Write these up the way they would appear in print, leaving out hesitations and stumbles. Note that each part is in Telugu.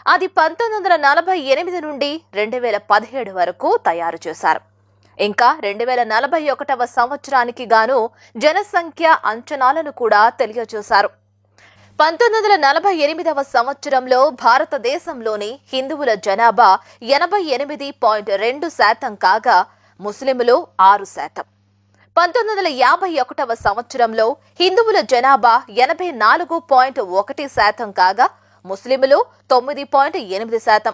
అది 1948 నుండి 2017 వరకు తయారు చేశారు. ఇంకా 2041వ సంవత్సరానికి గాను జనసంఖ్య అంచనాలను కూడా తెలియజేశారు. 1948వ సంవత్సరంలో భారతదేశంలోని హిందువుల జనాభా 88.2% కాగా ముస్లింలు 6%. 1951వ సంవత్సరంలో హిందువుల జనాభా 84.1% కాగా ముస్లింలు 9.8%.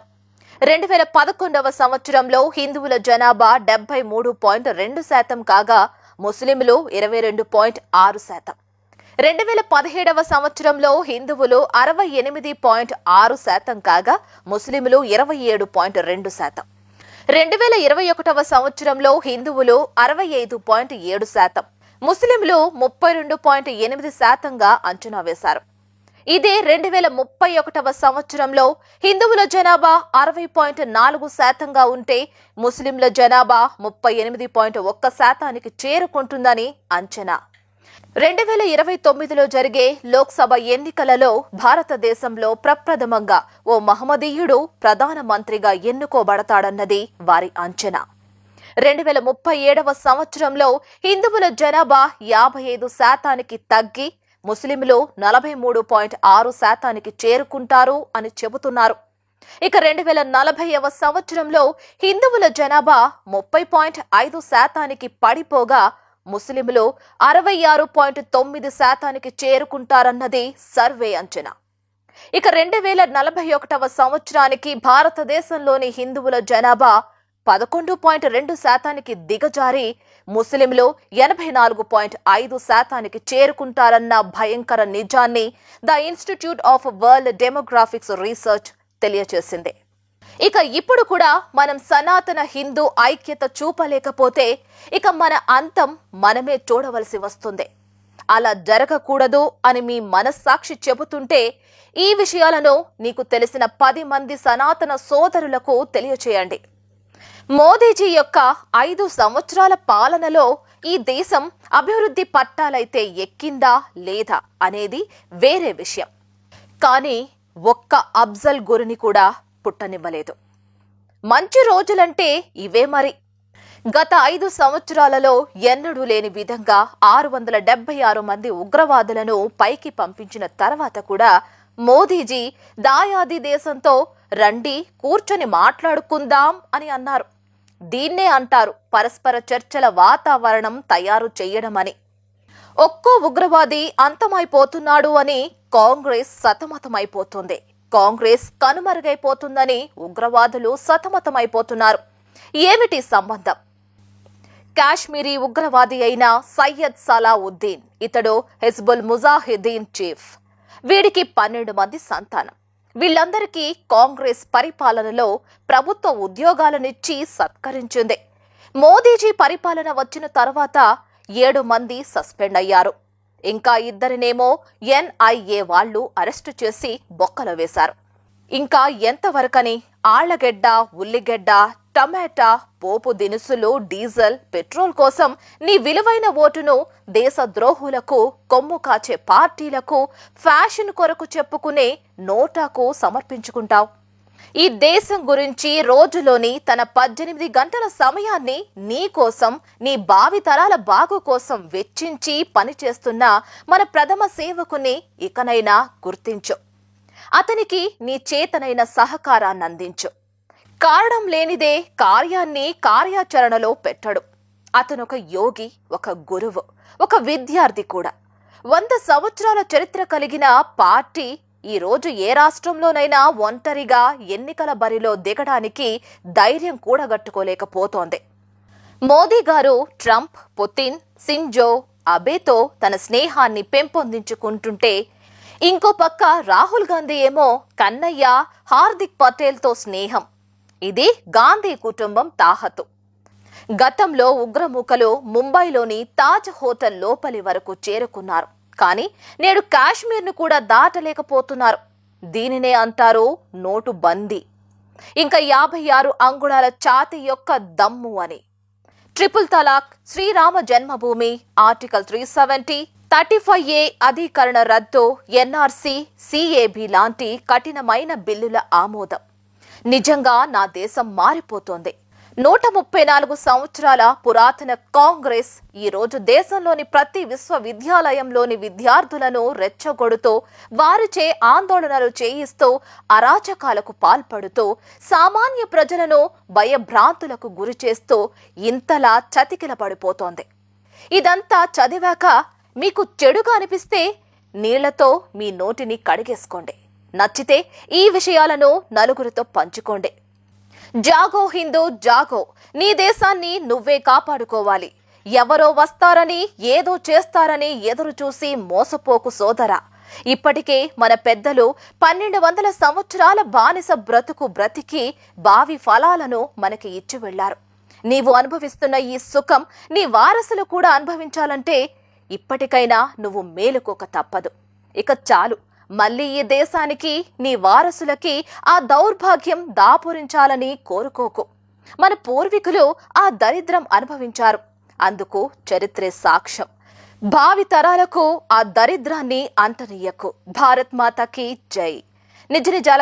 2011వ సంవత్సరంలో హిందువుల జనాభా 73.2% కాగా ముస్లింలు 22.6%. 2017వ సంవత్సరంలో హిందువులు 68.6% కాగా ముస్లింలు 27.2%. 2021వ సంవత్సరంలో హిందువులు 65.7%, ముస్లింలు 32.8%గా అంచనా వేశారు. ఇదే 2031వ సంవత్సరంలో హిందువుల జనాభా 60.4%గా ఉంటే ముస్లింల జనాభా 38.1%కి చేరుకుంటుందని అంచనా. 2029లో జరిగే లోక్సభ ఎన్నికలలో భారతదేశంలో ప్రప్రథమంగా ఓ మహమ్మదీయుడు ప్రధానమంత్రిగా ఎన్నుకోబడతాడన్నది వారి అంచనా. 2037వ సంవత్సరంలో హిందువుల జనాభా 55%కి తగ్గి ముస్లింలు 43.6%కి చేరుకుంటారు అని చెబుతున్నారు. ఇక 2040వ సంవత్సరంలో హిందువుల జనాభా 30.5%కి పడిపోగా ముస్లింలు 66.9%కి చేరుకుంటారన్నది సర్వే అంచనా. ఇక 2041వ సంవత్సరానికి భారతదేశంలోని హిందువుల జనాభా 11.2%కి దిగజారి ముస్లింలు 84.5%కి చేరుకుంటారన్న భయంకర నిజాన్ని the institute of world demographics research తెలియజేసింది. ఇక ఇప్పుడు కూడా మనం సనాతన హిందూ ఐక్యత చూపలేకపోతే ఇక మన అంతం మనమే చూడవలసి వస్తుంది. అలా జరగకూడదు అని మీ మనస్సాక్షి చెబుతుంటే ఈ విషయాలను నీకు తెలిసిన 10 మంది సనాతన సోదరులకు తెలియచేయండి. మోదీజీ యొక్క 5 సంవత్సరాల పాలనలో ఈ దేశం అభివృద్ధి పట్టాలైతే ఎక్కిందా లేదా అనేది వేరే విషయం. కానీ ఒక్క అఫ్జల్ గురిని కూడా పుట్టనివ్వలేదు. మంచి రోజులంటే ఇవే మరి. గత 5 సంవత్సరాలలో ఎన్నడూ లేని విధంగా 676 మంది ఉగ్రవాదులను పైకి పంపించిన తర్వాత కూడా మోదీజీ దాయాది దేశంతో రండి కూర్చొని మాట్లాడుకుందాం అని అన్నారు. దీన్నే అంటారు పరస్పర చర్చల వాతావరణం తయారు చేయడం అని. ఒక్కో ఉగ్రవాది అంతమైపోతున్నాడు అని కాంగ్రెస్ సతమతమైపోతుంది. కాంగ్రెస్ కనుమరుగైపోతుందని ఉగ్రవాదులు సతమతమైపోతున్నారు. ఏమిటి సంబంధం? కాశ్మీరీ ఉగ్రవాది అయిన సయ్యద్ సలావుద్దీన్, ఇతడు హిజ్బుల్ ముజాహిదీన్ చీఫ్. వీడికి 12 మంది సంతానం. వీళ్ళందరికీ కాంగ్రెస్ పరిపాలనలో ప్రభుత్వ ఉద్యోగాలనిచ్చి సత్కరించింది. మోదీజీ పరిపాలన వచ్చిన తర్వాత 7 మంది సస్పెండ్ అయ్యారు. ఇంకా 2 ఎన్ఐఏ వాళ్లు అరెస్టు చేసి బొక్కలో వేశారు. ఇంకా ఎంతవరకని ఆళ్లగడ్డ, ఉల్లిగడ్డ, టమాటా, పోపు దినుసులు, డీజిల్, పెట్రోల్ కోసం నీ విలువైన ఓటును దేశ ద్రోహులకు, కొమ్ము కాచే పార్టీలకు, ఫ్యాషన్ కొరకు చెప్పుకునే నోటాకు సమర్పించుకుంటావు. ఈ దేశం గురించి రోజులోని తన 18 గంటల సమయాన్ని నీ కోసం, నీ భావితరాల బాగు కోసం వెచ్చించి పనిచేస్తున్న మన ప్రథమ సేవకుని ఇకనైనా గుర్తించు. అతనికి నీ చేతనైన సహకారాన్ని అందించు. కారణం లేనిదే కార్యాన్ని కార్యాచరణలో పెట్టడు. అతనొక యోగి, ఒక గురువు, ఒక విద్యార్థి కూడా. 100 సంవత్సరాల చరిత్ర కలిగిన పార్టీ ఈ రోజు ఏ రాష్ట్రంలోనైనా ఒంటరిగా ఎన్నికల బరిలో దిగడానికి ధైర్యం కూడగట్టుకోలేకపోతోంది. మోదీ గారు ట్రంప్, పుతిన్, సింజో అబేతో తన స్నేహాన్ని పెంపొందించుకుంటుంటే ఇంకో పక్క రాహుల్ గాంధీ ఏమో కన్నయ్య, హార్దిక్ పటేల్తో స్నేహం. ఇది గాంధీ కుటుంబం తాహతు. గతంలో ఉగ్రమూకలు ముంబైలోని తాజ్ హోటల్ లోపలి వరకు చేరుకున్నారు. కానీ నేడు కాశ్మీర్ను కూడా దాటలేకపోతున్నారు. దీనినే అంటారు నోటు బందీ. ఇంకా 56 అంగుళాల ఛాతీ యొక్క దమ్ము అని. ట్రిపుల్ తలాక్, శ్రీరామ జన్మభూమి, ఆర్టికల్ 370, 35A అధికరణ రద్దు, ఎన్ఆర్సీ, సిఏబి లాంటి కఠినమైన బిల్లుల ఆమోదం. నిజంగా నా దేశం మారిపోతోంది. 134 సంవత్సరాల పురాతన కాంగ్రెస్ ఈ రోజు దేశంలోని ప్రతి విశ్వవిద్యాలయంలోని విద్యార్థులను రెచ్చగొడుతూ, వారిచే ఆందోళనలు చేయిస్తూ, అరాచకాలకు పాల్పడుతూ, సామాన్య ప్రజలను భయభ్రాంతులకు గురిచేస్తూ ఇంతలా చతికిల పడిపోతోంది. ఇదంతా చదివాక మీకు చెడుగా అనిపిస్తే నీళ్లతో మీ నోటిని కడిగేసుకోండి. నచ్చితే ఈ విషయాలను నలుగురితో పంచుకోండి. జాగో హిందూ జాగో. నీ దేశాన్ని నువ్వే కాపాడుకోవాలి. ఎవరో వస్తారని, ఏదో చేస్తారని ఎదురు చూసి మోసపోకు సోదరా. ఇప్పటికే మన పెద్దలు 1200 సంవత్సరాల బానిస బ్రతికి భావి ఫలాలను మనకి ఇచ్చి వెళ్లారు. నీవు అనుభవిస్తున్న ఈ సుఖం నీ వారసులు కూడా అనుభవించాలంటే ఇప్పటికైనా నువ్వు మేలుకోక తప్పదు. ఇక చాలు, మళ్ళీ ఈ దేశానికి, నీ వారసులకి ఆ దౌర్భాగ్యం దాపురించాలని కోరుకోకు. మన పూర్వీకులు ఆ దరిద్రం అనుభవించారు. అందుకు చరిత్రే సాక్ష్యం. భావి తరాలకు ఆ దరిద్రాన్ని అంటనీయకు. భారత్ మాతాకి జై. నిజ నిజాల